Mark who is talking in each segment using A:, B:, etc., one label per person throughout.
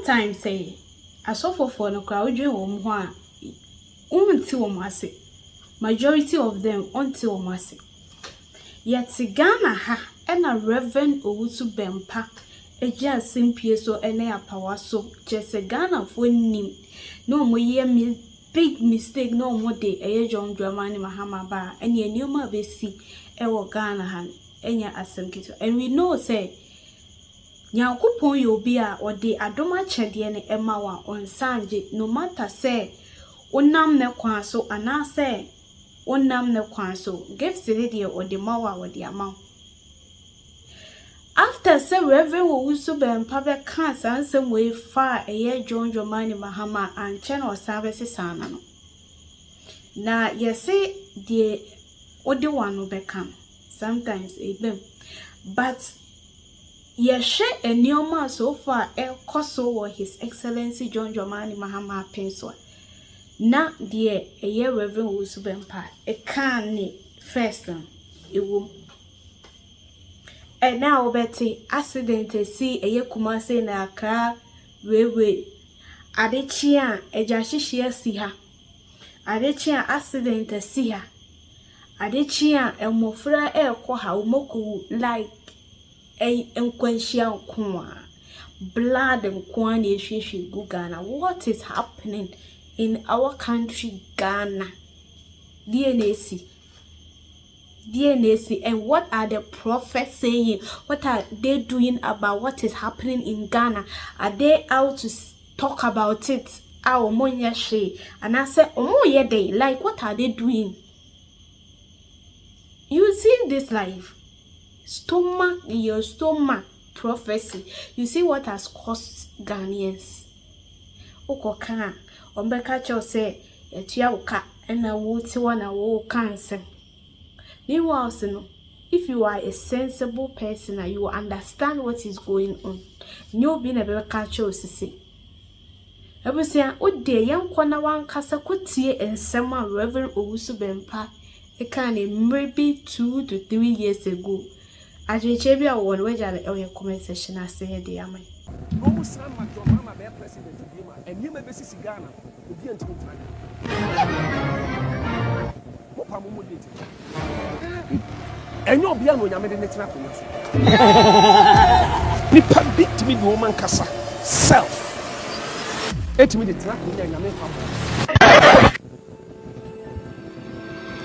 A: sometimes say I suffer for no crowd one until mercy. Majority of them until mercy. Yet Ghana ha and a Rev.ßempah a just simple so any a power so just a Ghana for nim. No more ye big mistake no more day a John Dramani Mahama bar and ye new ma be see ewo Ghana han enya asem kito. And we know say Nyankopon yo bi a ode adoma chede ne ema wa on sanje no matter say onam ne kwan so ana say onam ne kwan so gifts the de ode mawa ode amount. After say Rev.ßempah be kan sansem we fa eye John Dramani Mahama and channel service sana no. Na yesi de ode wano be kam sometimes ebem but yeshe enioma so far koso His Excellency John Dramani Mahama penso na de eye Rev.ßempah e kan ni first ewo. And now Betty accident see a Kumase na Accra railway. Adechia a Jashishia see her. Adechia accident see her. Adechia a mofra air koha moku like a unquenchia kwa. Blood and kwani shishi Ghana. What is happening in our country Ghana? DNAC and what are the prophets saying? What are they doing about what is happening in Ghana? Are they out to talk about it? And I said, oh yeah, they like what are they doing? You see this life, your stomach prophecy. You see what has cost Ghanaians. Okoka, Ombeka say, Etiauka, and I would see one I cancer. Meanwhile, if you are a sensible person and you understand what is going on, you'll be a better culture to see. I will say, oh, dear young corner one cassa could see and someone Rev.ßempah a kind maybe 2 to 3 years ago. I think Chabia one way at your comment session. I say, dear man.
B: Almost my mama, their president, and you may be Ghana will be until and you'll be on your next trap. Nipa beat me, woman Cassa self. 8 minutes trap in your name.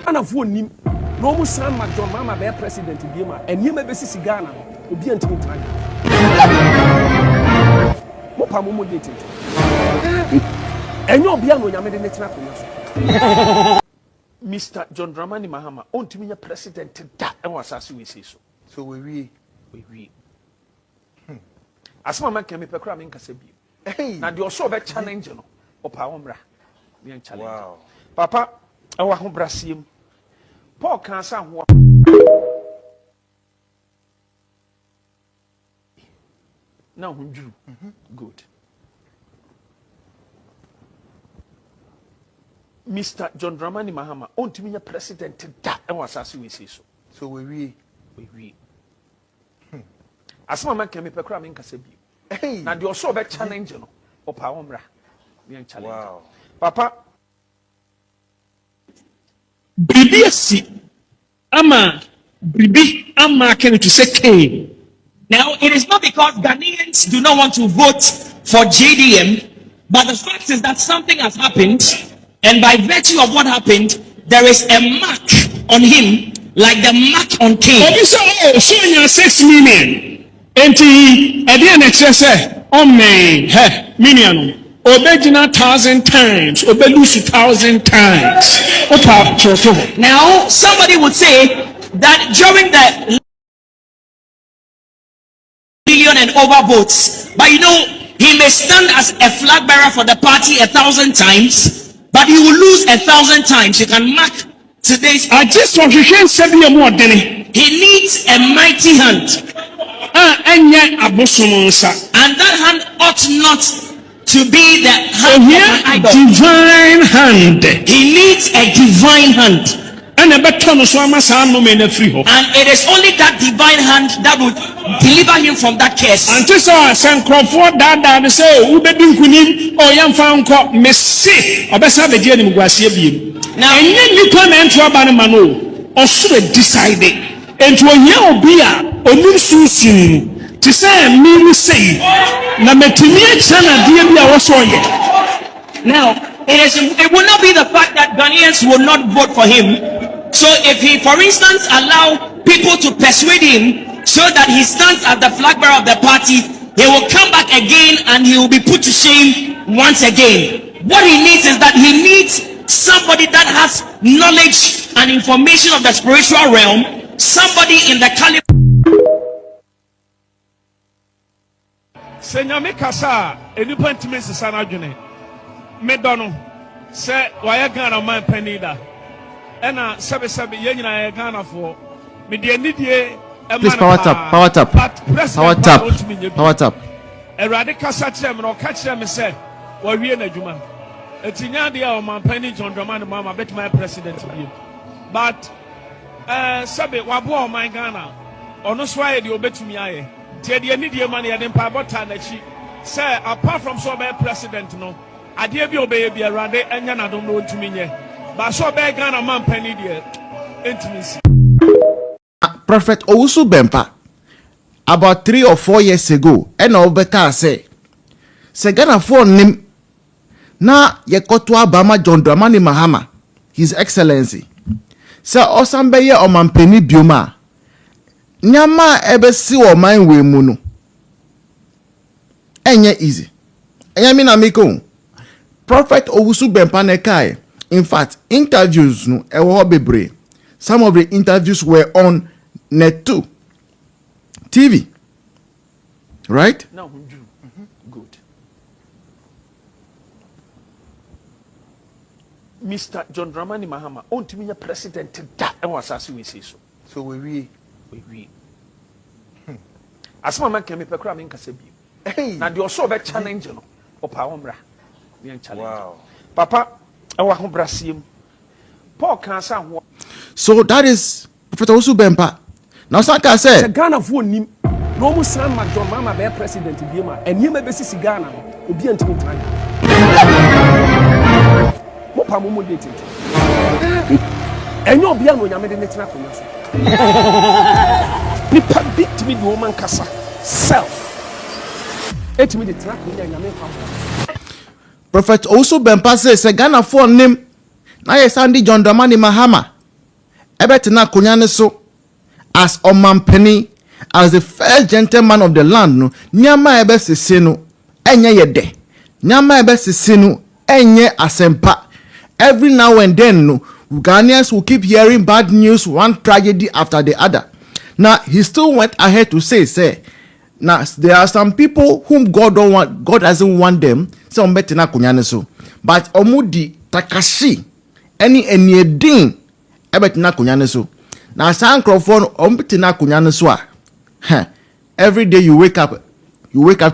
B: And of one name, no more son, my mama, their president, and you may be Ghana will be until time. And you'll be on your next trap. Mr. John Dramani Mahama, on to me a president that and was as we say so.
C: So we.
B: As my man can be per cram in Casabi. Now you're so bad challenge or Paombra. Wow. Papa, our home Brasim. Paul can't sound what. Now, good. Mr. John Dramani Mahama, on to me a president that and was as we say so.
C: So we.
B: As my man can be per cram in Casabi. Now you're so bad challenge or Paombra. Wow. Papa.
D: Bibi ama can to say K. Now it is not because Ghanaians do not want to vote for JDM, but the fact is that something has happened, and by virtue of what happened, there is a mark on him, like the mark on Cain.
E: Oh, so you 6 million. Enti edian exese omen million. Obejina 1,000 times, obelusu 1,000 times.
D: Now somebody would say that during the million and over votes, but you know, he may stand as a flag bearer for the party 1,000 times, but he will lose 1,000 times. You can mark today's.
E: I just want to hear something more than
D: he needs a mighty hand.
E: And
D: that hand ought not to be the hand
E: of an idol. Divine hand.
D: He needs a divine hand.
E: And it
D: is only that divine hand that would deliver him from that curse.
E: Until some Crawford that say, who be doing kunim or young found caught Messi or best have a journey Guasiabi. Now, and yet you come and to Abanamano or so decided and to a young beer or new Susan to say, me say, Nametimia Chana, dear, was on you.
D: Now, it will not be the fact that Ghanaians will not vote for him. So if he, for instance, allow people to persuade him so that he stands as the flag bearer of the party, he will come back again and he will be put to shame once again. What he needs is that he needs somebody that has knowledge and information of the spiritual realm, somebody in the caliber.
B: Senyame kasa enipa ntime sesa na adwene medono se waya Ghana man panida ena sebe ye nyina ye Ghana fo me de anidie
C: please power tap
B: Erade kasa kire me no ka kire me se wa wie na dwuma etinya de o man pani John Dramani mama bet my president bi but sebe wa bo o man Ghana ono so aye de obetumi aye tie de anidie man ye de mpa bota na chi say apart from so be president no ade bi obeye bi Erade enya na dom no ntumi nye ba so be Ghana man pani de intimacy.
C: Prophet Rev.ßempah about 3 or 4 years ago and Obeka say Ghana for nim na yekoto Abama John Dramani Mahama His Excellency say osambeye omampeni bioma nyama ebesi wo man we mu no enye easy enye mi na miko Prophet Rev.ßempah ne kai. In fact, interviews no ewo bebre. Some of the interviews were on Net 2 TV. Right?
B: No, good. Mr. John Dramani Mahama, on to me president that and was as we say so.
F: So we.
B: As my man came up a in Kasabi. Hey, now you're so bad challenge no or Pawamra. Wow. Papa, our home Brasim. Paul can't say.
C: So that is Prophet Rev.ßempah. Now, Sanka said,
F: Ghana for him. No more son, my John Mama, their president in Bima, and you may be see Ghana, will be until time. Mopamu dated. And you'll be on when I made the next night. People beat me, the woman Casa. Self. It me the track in your
C: Prophet Rev.ßempah says, Ghana for him. Now, yes, Andy John Dramani Mahama. Ebetina kunyane so as omampeni as the first gentleman of the land no nyama ebe sese no enye yede nyama ebe sese no enye asempa. Every now and then no Ghanaians will keep hearing bad news, one tragedy after the other. Now he still went ahead to say now there are some people whom God doesn't want them, so betina kunyane so, but omudi takashi any edin ebetina kunyane so. Now san Crawford ombetina kunyane so a. Every day you wake up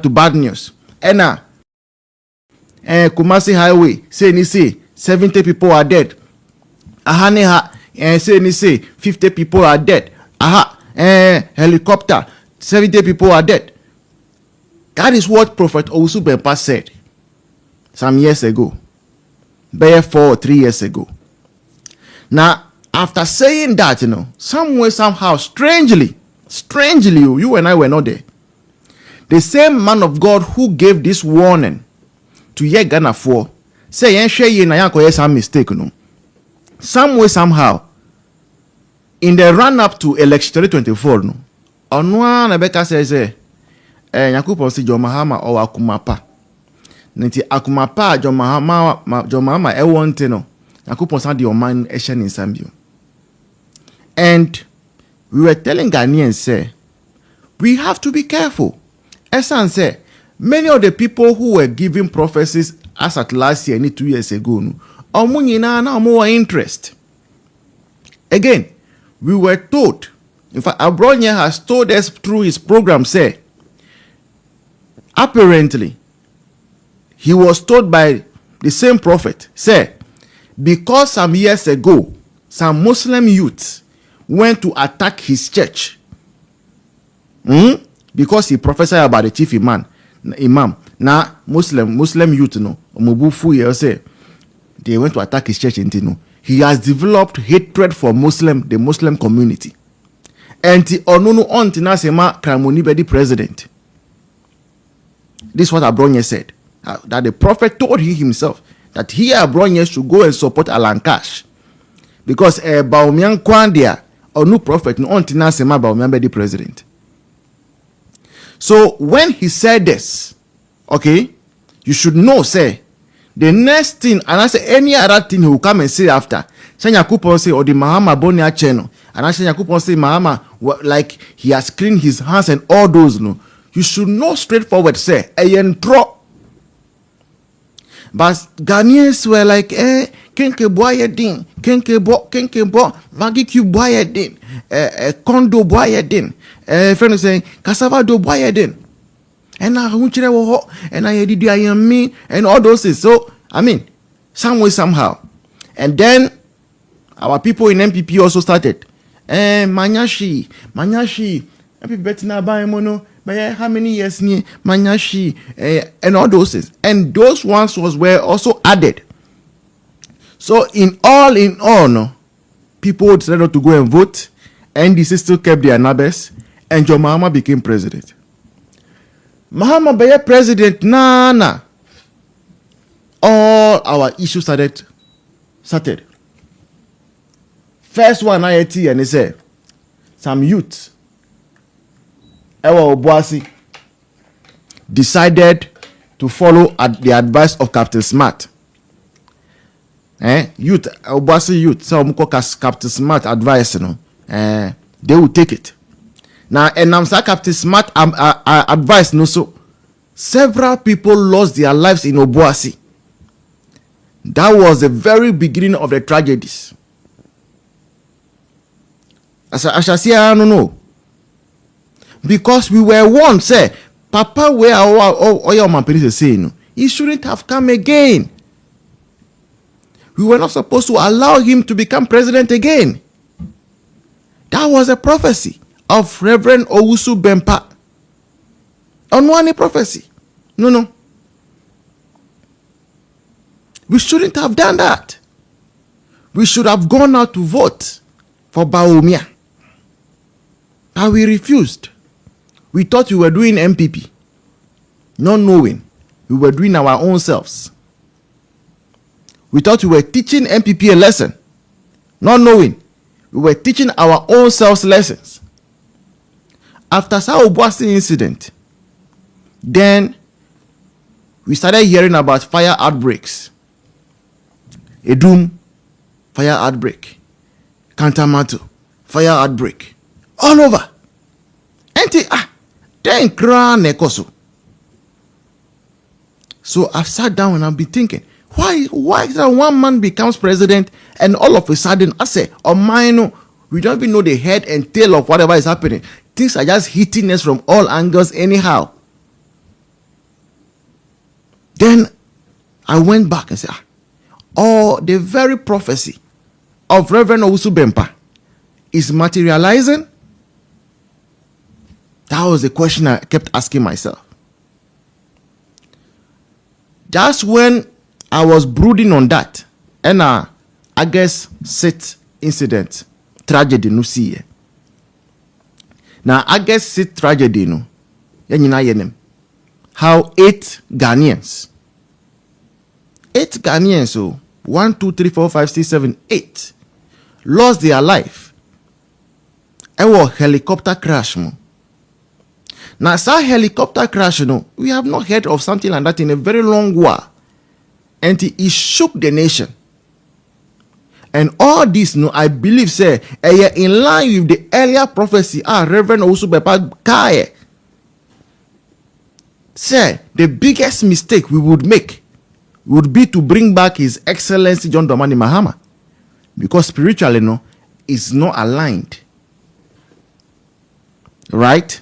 C: to bad news. And Kumasi Highway say 70 people are dead. Aha say 50 people are dead. Aha helicopter 70 people are dead. That is what Prophet Rev.ßempah said some years ago. Bare 4 or 3 years ago. Now, after saying that, some way, somehow, strangely, you and I were not there. The same man of God who gave this warning to ye Ghana for, say, some mistake, some way, somehow, in the run-up to election 2024, on one, Rebecca says, Yakupo si John Mahama or Akumapa. Nti Akumapa, John Mahama, want no. Yakupo sa di oman eshen in Sambio. And we were telling Ghanaians, say, we have to be careful. Esan say, many of the people who were giving prophecies as at last year, 2 years ago, no more interest. Again, we were told, in fact, Abronya has told us through his program, say, apparently, he was told by the same prophet, say, because some years ago, some Muslim youth went to attack his church because he prophesied about the chief imam. Now Muslim youth no omobufu ye say they went to attack his church. He has developed hatred for the Muslim community. And the onunu ontina sema kramoni be the president. This is what Abronye said. That the prophet told himself that he Abronye should go and support Alan Cash. Because Baumian Kwandia or no prophet no ontina sema Baumian be the president. So when he said this, okay, you should know, say, the next thing, and I say any other thing he will come and say after. Sanya Kupon say, or the Mahama Bonia channel, and I say Kupon say Mahama, like he has cleaned his hands and all those, no. You should know straightforward, say, Ayentro. But Ghanaians were like, Kenke boye din, Kenke bo, Magiku boye din, Kondo boye din, friend saying, Cassava do boye din. And I want you and I did I am me and all those things. So I mean, some way, somehow. And then our people in MPP also started. Manyashi, MPP betina buy mono, but how many years ni Manyashi and all those things. And those ones were also added. So in all, no, people decided to go and vote, and NDC still kept their numbers, and John Mahama became president. Mahama Beye president, nah. All our issues started. First one, IIT, and they said, some youth, Ewa Obuasi, decided to follow the advice of Captain Smart. Youth, Obuasi youth, so Captain Smart advice, they will take it. Now, and I'm saying Captain Smart advice no so. Several people lost their lives in Obuasi. That was the very beginning of the tragedies. As I shall say, I don't know. Because we were warned, say, Papa, where our your man is saying, he shouldn't have come again. We were not supposed to allow him to become president again. That was a prophecy of Reverend Rev.ßempah. On one prophecy. No. We shouldn't have done that. We should have gone out to vote for Bawumia. But we refused. We thought we were doing MPP. Not knowing we were doing our own selves. We thought we were teaching MPP a lesson. Not knowing we were teaching our own selves lessons. After Sao Obuasi incident, then we started hearing about fire outbreaks. Edum, fire outbreak. Kantamato, fire outbreak. All over. Then cry nekoso. So I've sat down and I've been thinking, why is that one man becomes president and all of a sudden I say, oh mine, we don't even know the head and tail of whatever is happening. Things are just hitting us from all angles anyhow. Then I went back and said, the very prophecy of Reverend Rev.ßempah is materializing? That was the question I kept asking myself. Just when I was brooding on that, and I guess sit incident, tragedy no see. Now I guess sit tragedy no. How 8 Ghanaians, 1, 2, 3, 4, 5, 6, 7, 8 lost their life. It was helicopter crash. Now, that helicopter crash, we have not heard of something like that in a very long while. And it shook the nation. And all this, I believe, say, in line with the earlier prophecy, Reverend Rev.ßempah say, the biggest mistake we would make would be to bring back His Excellency John Dramani Mahama. Because spiritually, it's not aligned. Right?